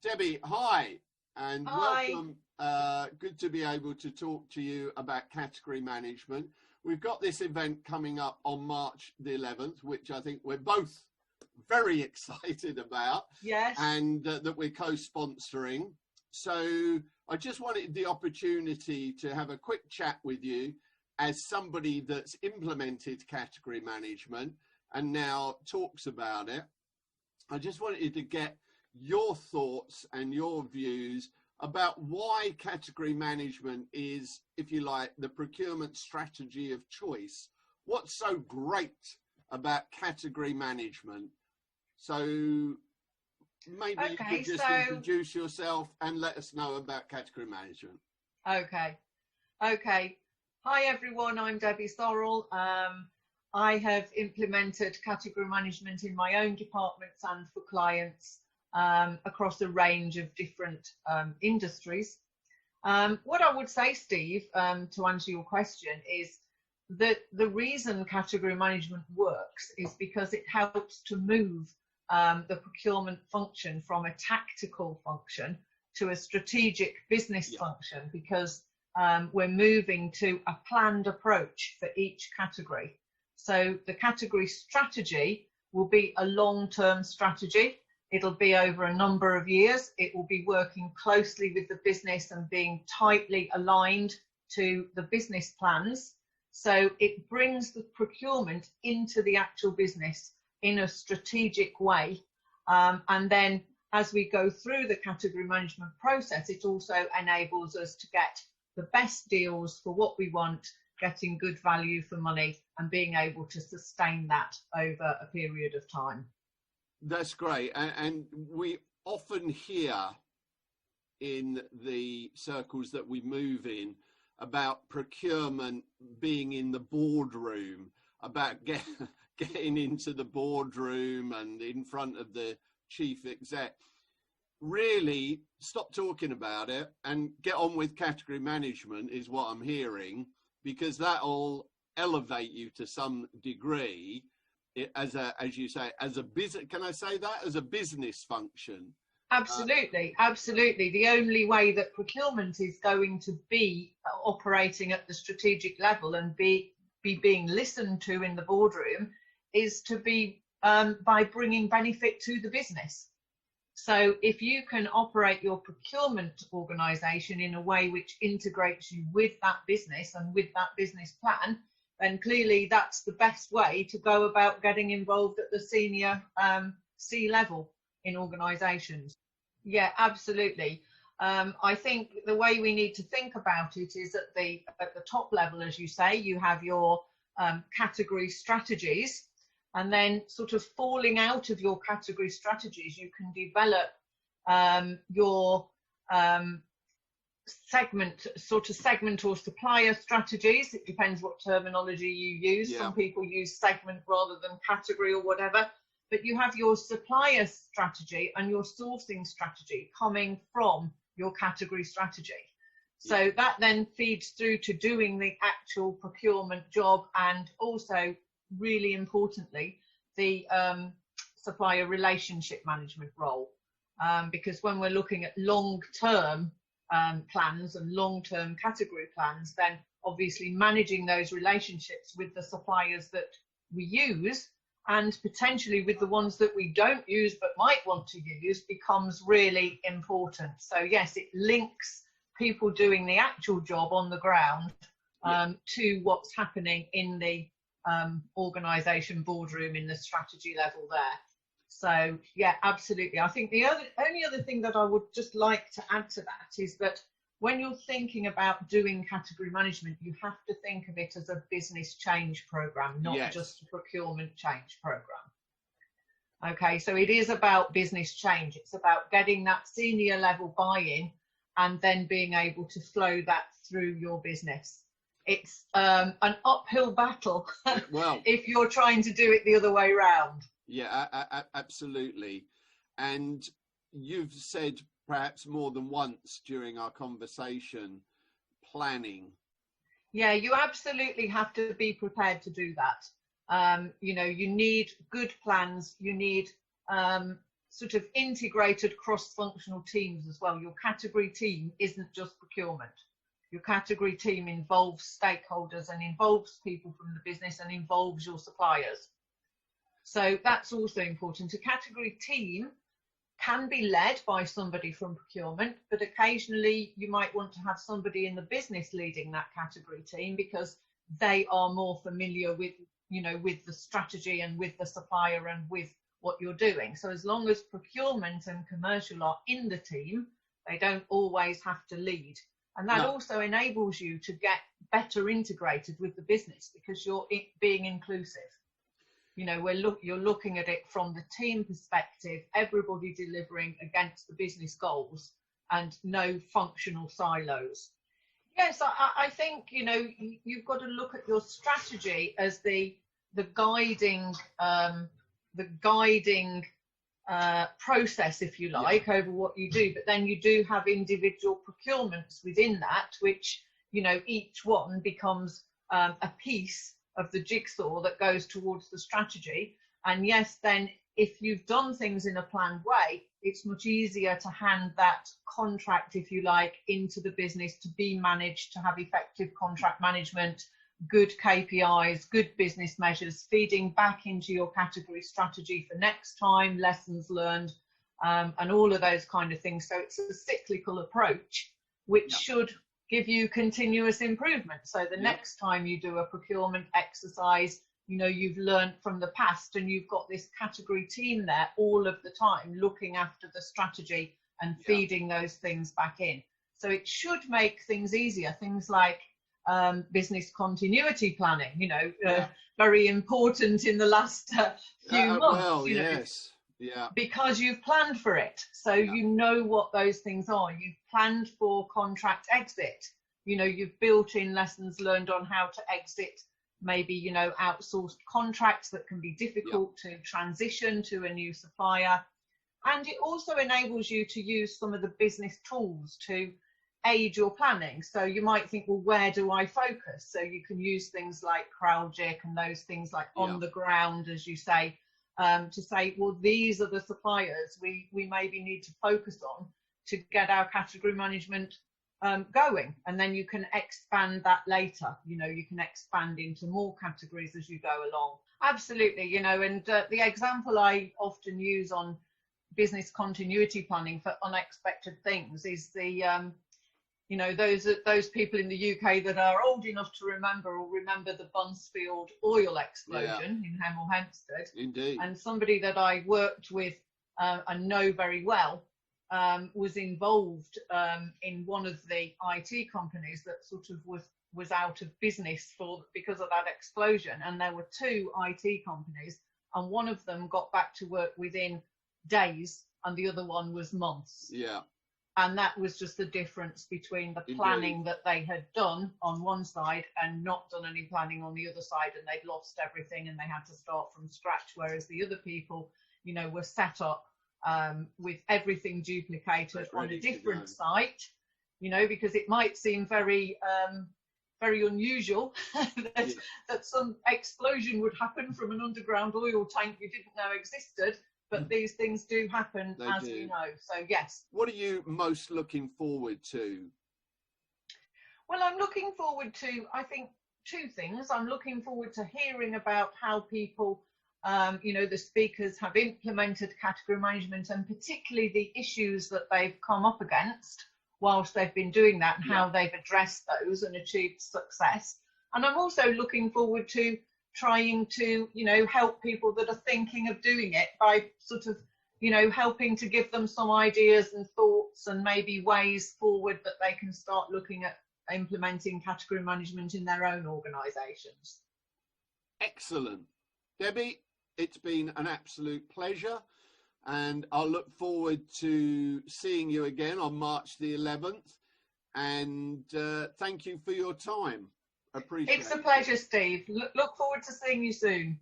Debbie, hi, and Hi. welcome. Good to be able to talk to you about category management. We've got this event coming up on March the 11th, which I think we're both very excited about. Yes. And that we're co-sponsoring. So I just wanted the opportunity to have a quick chat with you as somebody that's implemented category management and now talks about it. I just wanted to get your thoughts and your views about why category management is, if you like, the procurement strategy of choice. What's so great about category management? So maybe you could just introduce yourself and let us know about category management. Okay. Hi everyone, I'm Debbie Sorrell. I have implemented category management in my own departments and for clients across a range of different industries. What I would say, Steve, to answer your question, is that the reason category management works is because it helps to move the procurement function from a tactical function to a strategic business function, because we're moving to a planned approach for each category. So the category strategy will be a long-term strategy. It'll be over a number of years. It will be working closely with the business and being tightly aligned to the business plans. So it brings the procurement into the actual business in a strategic way. And then as we go through the category management process, it also enables us to get the best deals for what we want, getting good value for money and being able to sustain that over a period of time. That's great. And we often hear in the circles that we move in about procurement being in the boardroom, about getting into the boardroom and in front of the chief exec. Really stop talking about it and get on with category management is what I'm hearing, because that'll elevate you to some degree as you say, as a business. Can I say that? As a business function? Absolutely, absolutely. The only way that procurement is going to be operating at the strategic level and be being listened to in the boardroom is to be by bringing benefit to the business. So if you can operate your procurement organisation in a way which integrates you with that business and with that business plan, then clearly that's the best way to go about getting involved at the senior C level in organisations. Yeah, absolutely. I think the way we need to think about it is at the top level, as you say, you have your category strategies, and then sort of falling out of your category strategies, you can develop your segment or supplier strategies. It depends what terminology you use. Yeah. Some people use segment rather than category or whatever. But you have your supplier strategy and your sourcing strategy coming from your category strategy. So that then feeds through to doing the actual procurement job, and also, really importantly, the supplier relationship management role. Because when we're looking at long-term plans and long-term category plans, then obviously managing those relationships with the suppliers that we use and potentially with the ones that we don't use but might want to use becomes really important. So yes, it links people doing the actual job on the ground to what's happening in the organisation boardroom in the strategy level there. So yeah, absolutely. I think the only other thing that I would just like to add to that is that when you're thinking about doing category management, you have to think of it as a business change program, not just a procurement change program. Okay, so it is about business change. It's about getting that senior level buy-in and then being able to flow that through your business. It's an uphill battle if you're trying to do it the other way around. Yeah, absolutely. And you've said perhaps more than once during our conversation, planning. Yeah, you absolutely have to be prepared to do that. You know, you need good plans, you need sort of integrated cross-functional teams as well. Your category team isn't just procurement. Your category team involves stakeholders and involves people from the business and involves your suppliers. So that's also important. A category team can be led by somebody from procurement, but occasionally you might want to have somebody in the business leading that category team because they are more familiar with, you know, with the strategy and with the supplier and with what you're doing. So as long as procurement and commercial are in the team, they don't always have to lead. And that also enables you to get better integrated with the business because you're being inclusive. You know, you're looking at it from the team perspective, everybody delivering against the business goals and no functional silos. Yes, I think, you know, you've got to look at your strategy as the guiding process, if you like, over what you do. But then you do have individual procurements within that, which, you know, each one becomes a piece of the jigsaw that goes towards the strategy. And yes, then if you've done things in a planned way, it's much easier to hand that contract, if you like, into the business to be managed, to have effective contract management, good KPIs, good business measures, feeding back into your category strategy for next time, lessons learned, and all of those kind of things. So it's a cyclical approach, which should give you continuous improvement. So the next time you do a procurement exercise, you know, you've learned from the past and you've got this category team there all of the time looking after the strategy and feeding those things back in. So it should make things easier. Things like business continuity planning, you know, very important in the last few months. Well, you know, because you've planned for it. So you know what those things are. You've planned for contract exit. You know, you've built in lessons learned on how to exit maybe, you know, outsourced contracts that can be difficult to transition to a new supplier. And it also enables you to use some of the business tools to aid your planning. So you might think, well, where do I focus? So you can use things like CrowdJick and those things like on the ground, as you say, to say, well, these are the suppliers we maybe need to focus on to get our category management going. And then you can expand that later. You know, you can expand into more categories as you go along. Absolutely, you know, and the example I often use on business continuity planning for unexpected things is the you know, those people in the UK that are old enough to remember the Buncefield oil explosion in Hemel Hempstead. Indeed. And somebody that I worked with and know very well was involved in one of the IT companies that sort of was out of business because of that explosion. And there were two IT companies, and one of them got back to work within days, and the other one was months. Yeah. And that was just the difference between the planning that they had done on one side and not done any planning on the other side, and they'd lost everything and they had to start from scratch, whereas the other people, you know, were set up with everything duplicated on a different site, you know, because it might seem very very unusual that some explosion would happen from an underground oil tank you didn't know existed. But these things do happen, we know. So, yes. What are you most looking forward to? Well, I'm looking forward to, I think, two things. I'm looking forward to hearing about how people, you know, the speakers have implemented category management, and particularly the issues that they've come up against whilst they've been doing that, and how they've addressed those and achieved success. And I'm also looking forward to trying to, you know, help people that are thinking of doing it by sort of, you know, helping to give them some ideas and thoughts and maybe ways forward that they can start looking at implementing category management in their own organisations. Excellent. Debbie, it's been an absolute pleasure, and I'll look forward to seeing you again on March the 11th, and thank you for your time. Appreciate it. It's a pleasure, Steve. Look forward to seeing you soon.